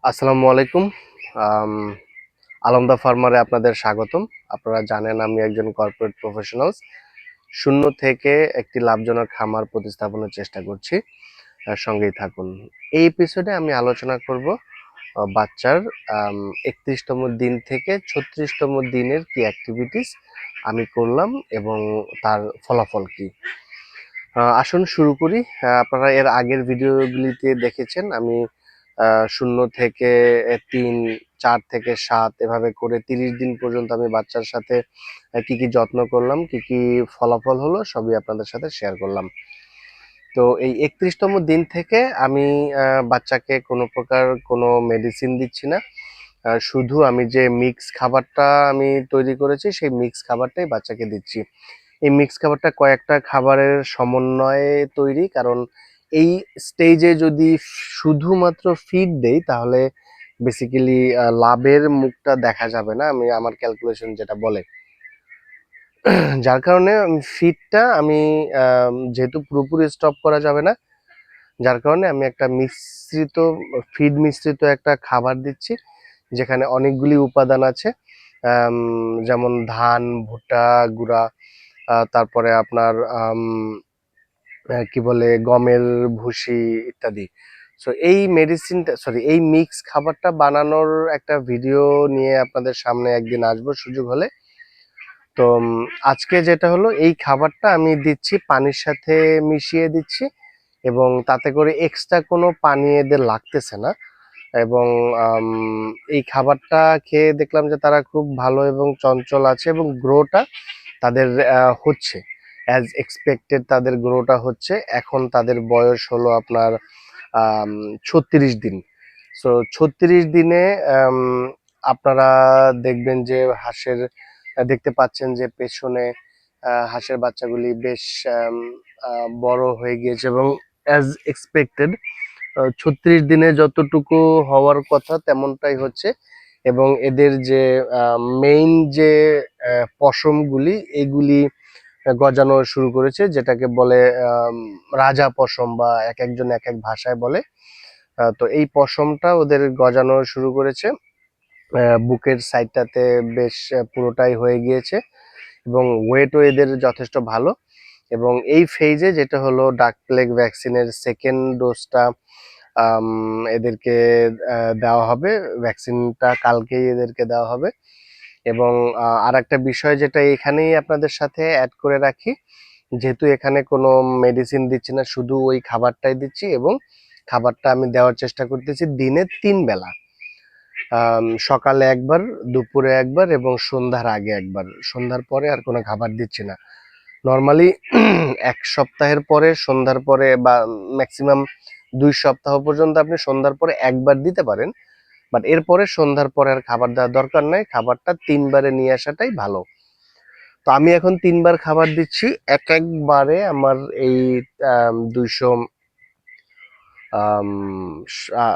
আসসালামু আলাইকুম। আম আলমদা ফার্মারে আপনাদের স্বাগতম। আপনারা জানেন আমি একজন কর্পোরেট প্রফেশনালস। শূন্য থেকে একটি লাভজনক খামার প্রতিস্থাপনের চেষ্টা করছি। সঙ্গেই থাকুন। এই এপিসোডে আমি আলোচনা করব বাচ্চার ৩১তম দিন থেকে ৩৬তম দিনের কি অ্যাক্টিভিটিস আমি করলাম এবং তার ফলাফল কি। আসুন শুরু করি। আপনারা এর আগের ভিডিওগুলিতে দেখেছেন আমি ০ থেকে ৩, ৪ থেকে ৭ এভাবে করে ৩০ দিন পর্যন্ত আমি বাচ্চার সাথে কি, কি যত্ন করলাম, কি, কি ফলাফল হলো সবই আপনাদের সাথে শেয়ার করলাম। তো এই ৩১তম দিন থেকে আমি বাচ্চাকে কোনো প্রকার কোনো মেডিসিন দিচ্ছি না। শুধু আমি যে মিক্স খাবারটা আমি তৈরি করেছি সেই মিক্স খাবারটাই বাচ্চাকে দিচ্ছি। এই মিক্স খাবারটা কয়েকটা খাবারের সমন্বয়ে তৈরি, কারণ এই স্টেজে যদি শুধুমাত্র ফিড দেই তাহলে বেসিক্যালি লাভের মুখটা দেখা যাবে না, আমি আমার ক্যালকুলেশন যেটা বলে। যার কারণে ফিডটা আমি যেহেতু পুরোপুরি স্টপ করা যাবে না, যার কারণে আমি একটা মিশ্রিত ফিড মিশ্রিত একটা খাবার দিচ্ছি যেখানে অনেকগুলি উপাদান আছে, যেমন ধান, ভুট্টা গুঁড়া, তারপরে আপনার কি বলে গমের ভুসি ইত্যাদি। সো এই মেডিসিনটা এই মিক্স খাবারটা বানানোর একটা ভিডিও নিয়ে আপনাদের সামনে একদিন আসবো সুযোগ হলে। তো আজকে যেটা হলো, এই খাবারটা আমি দিচ্ছি পানির সাথে মিশিয়ে দিচ্ছি এবং তাতে করে এক্সট্রা কোনো পানি এদের লাগতেছে না। এবং এই খাবারটা খেয়ে দেখলাম যে তারা খুব ভালো এবং চঞ্চল আছে এবং গ্রোটা তাদের হচ্ছে অ্যাজ এক্সপেক্টেড, তাদের গ্রোটা হচ্ছে। এখন তাদের বয়স হলো আপনার ৩৬ দিন। সো ৩৬ দিনে আপনারা দেখবেন যে হাঁসের দেখতে পাচ্ছেন যে পেছনে হাঁসের বাচ্চাগুলি বেশ বড় হয়ে গিয়েছে এবং অ্যাজ এক্সপেক্টেড ৩৬ দিনে যতটুকু হওয়ার কথা তেমনটাই হচ্ছে। এবং এদের যে মেইন যে পশমগুলি এগুলি গজানো শুরু করেছে, যেটাকে বলে রাজা পশম, বা এক একজন এক এক ভাষায় বলে। তো এই পশমটা ওদের গজানো শুরু করেছে। বুকের সাইডটাতে বেশ পুরোটাই হয়ে গিয়েছে এবং ওয়েটও এদের যথেষ্ট ভালো। এবং এই ফেজে যেটা হলো ডাক প্লেগ ভ্যাকসিনের সেকেন্ড ডোজটা এদেরকে দেওয়া হবে। ভ্যাকসিনটা কালকেই এদেরকে দেওয়া হবে। এবং আর একটা বিষয় যেটা এখানেই আপনাদের সাথে অ্যাড করে রাখি, যেহেতু এখানে কোনো মেডিসিন দিচ্ছি না, শুধু ওই খাবারটাই দিচ্ছি এবং খাবারটা আমি দেওয়ার চেষ্টা করতেছি দিনে ৩ বেলা। সকালে একবার, দুপুরে একবার এবং সন্ধ্যার আগে একবার। সন্ধ্যার পরে আর কোনো খাবার দিচ্ছি না। নরমালি ১ সপ্তাহের পরে সন্ধ্যার পরে বা ম্যাক্সিমাম ২ সপ্তাহ পর্যন্ত আপনি সন্ধ্যার পরে একবার দিতে পারেন। বাট এরপরে সন্ধ্যার পরে আর খাবার দেওয়ার দরকার নাই। খাবারটা ৩ বারে নিয়ে আসাটাই ভালো। তো আমি এখন ৩ বার খাবার দিচ্ছি। একবারে আমার এই ২০০ আম সা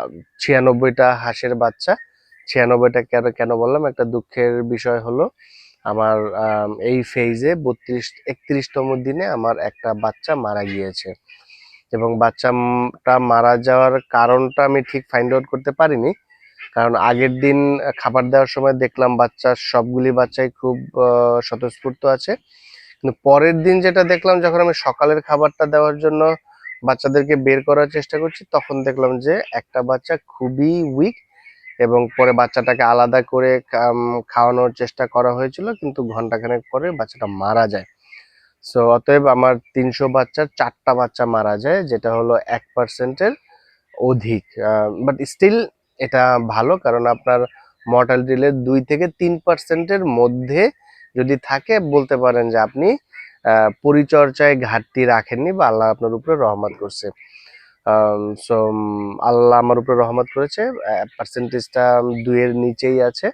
৯৬টা হাঁসের বাচ্চা। ৯৬টা কেন বললাম? একটা দুঃখের বিষয় হলো আমার এই ফেজে ৩১তম দিনে আমার একটা বাচ্চা মারা গিয়েছে। এবং বাচ্চাটা মারা যাওয়ার কারণটা আমি ঠিক ফাইন্ড আউট করতে পারিনি। কারণ আগের দিন খাবার দেওয়ার সময় দেখলাম বাচ্চার সবগুলি বাচ্চাই খুব স্বতঃস্ফূর্ত আছে। কিন্তু পরের দিন যেটা দেখলাম, যখন আমি সকালের খাবারটা দেওয়ার জন্য বাচ্চাদেরকে বের করার চেষ্টা করছি, তখন দেখলাম যে একটা বাচ্চা খুবই উইক। এবং পরে বাচ্চাটাকে আলাদা করে খাওয়ানোর চেষ্টা করা হয়েছিল, কিন্তু ঘন্টাখানেক পরে বাচ্চাটা মারা যায়। সো অতএব আমার ৩০০ বাচ্চার ৪টা বাচ্চা মারা যায়, যেটা হলো ১%-এর অধিক। বাট স্টিল এটা ভালো, কারণ আপনার মর্টালিটি রেট ২ থেকে ৩%-এর মধ্যে যদি থাকে, বলতে পারেন যে আপনি পরিচর্যায় ঘাটতি রাখেননি বা আল্লাহ আপনার উপরে রহমত করছে। সো আল্লাহ আমার উপরে রহমত করেছে। পার্সেন্টেজটা ২ এর নিচেই আছে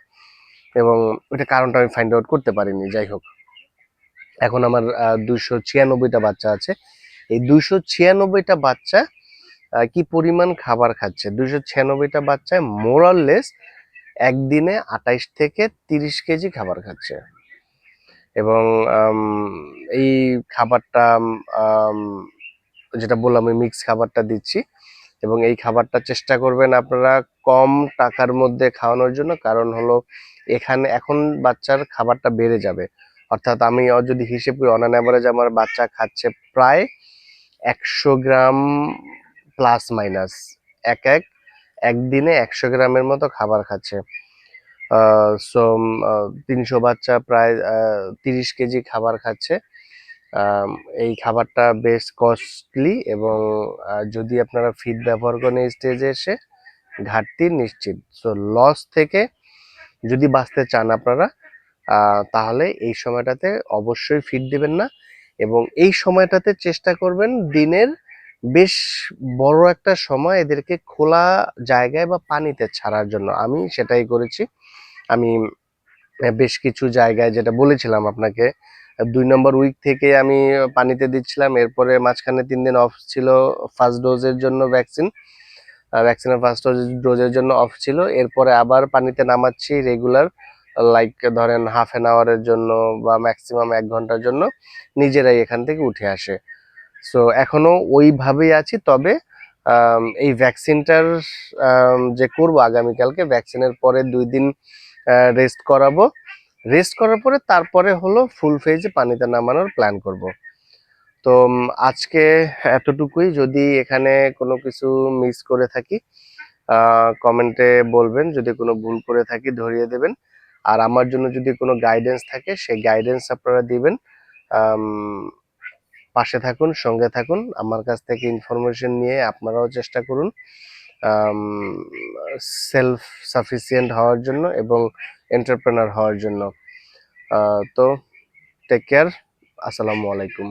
এবং ওইটা কারণটা আমি ফাইন্ড আউট করতে পারিনি। যাই হোক, এখন আমার ২৯৬টা বাচ্চা আছে। এই ২৯৬টা বাচ্চা কি পরিমাণ খাবার খাচ্ছে? ২৯৬টা বাচ্চায় মোর অর লেস একদিনে ২৮ থেকে ৩০ কেজি খাবার খাচ্ছে। এবং এই খাবারটা যেটা বললাম, আমি মিক্স খাবারটা দিচ্ছি। এবং এই খাবারটা চেষ্টা করবেন আপনারা কম টাকার মধ্যে খাওয়ানোর জন্য। কারণ হলো এখানে এখন বাচ্চার খাবারটা বেড়ে যাবে, অর্থাৎ আমি যদি হিসেব করি অন অ্যান অ্যাভারেজ আমার বাচ্চা খাচ্ছে প্রায় 100 গ্রাম প্লাস মাইনাস, একদিনে 100 গ্রামের মতো খাবার খাচ্ছে। সো 300 বাচ্চা প্রায় 30 কেজি খাবার খাচ্ছে। এই খাবারটা বেশ কস্টলি এবং যদি আপনারা ফিড ব্যবহার করেন এই স্টেজে এসে ঘাটতি নিশ্চিত। সো লস থেকে যদি বাঁচতে চান আপনারা তাহলে এই সময়টাতে অবশ্যই ফিড দেবেন না, এবং এই সময়টাতে চেষ্টা করবেন দিনের বেশ বড় একটা সময় এদেরকে খোলা জায়গায় বা পানিতে ছাড়ার জন্য। আমি সেটাই করেছি। আমি বেশ কিছু জায়গায়, যেটা বলেছিলাম আপনাকে, 2 নম্বর উইক থেকে আমি পানিতে দিচ্ছিলাম, এরপরে মাঝখানে 3 দিন অফ ছিল ফার্স্ট ডোজের জন্য ভ্যাকসিনের ফার্স্ট ডোজের জন্য অফ ছিল, এরপরে আবার পানিতে নামাচ্ছি রেগুলার, লাইক ধরেন হাফ অ্যান আওয়ারের জন্য বা ম্যাক্সিমাম 1 ঘন্টার জন্য নিজেরাই এখান থেকে উঠে আসে। সো এখনো ওইভাবেই আছি, তবে এই ভ্যাকসিনটার যে করবো আগামীকালকে, ভ্যাকসিনের পরে 2 দিন রেস্ট করাবো, রেস্ট করার পরে তারপরে হলো ফুল ফেজে পানিতে নামানোর প্ল্যান করব। তো আজকে এতটুকুই। যদি এখানে কোনো কিছু মিস করে থাকি কমেন্টে বলবেন, যদি কোনো ভুল করে থাকি ধরিয়ে দেবেন, আর আমার জন্য যদি কোনো গাইডেন্স থাকে সেই গাইডেন্স আপনারা দিবেন। আম, পাশে থাকুন, সঙ্গে থাকুন, আমার কাছ থেকে ইনফরমেশন নিয়ে আপনারাও চেষ্টা করুন সেলফ সাফিসিয়েন্ট হওয়ার জন্য এবং এন্টারপ্রেনার হওয়ার জন্য। তো টেক কেয়ার, আসসালামু আলাইকুম।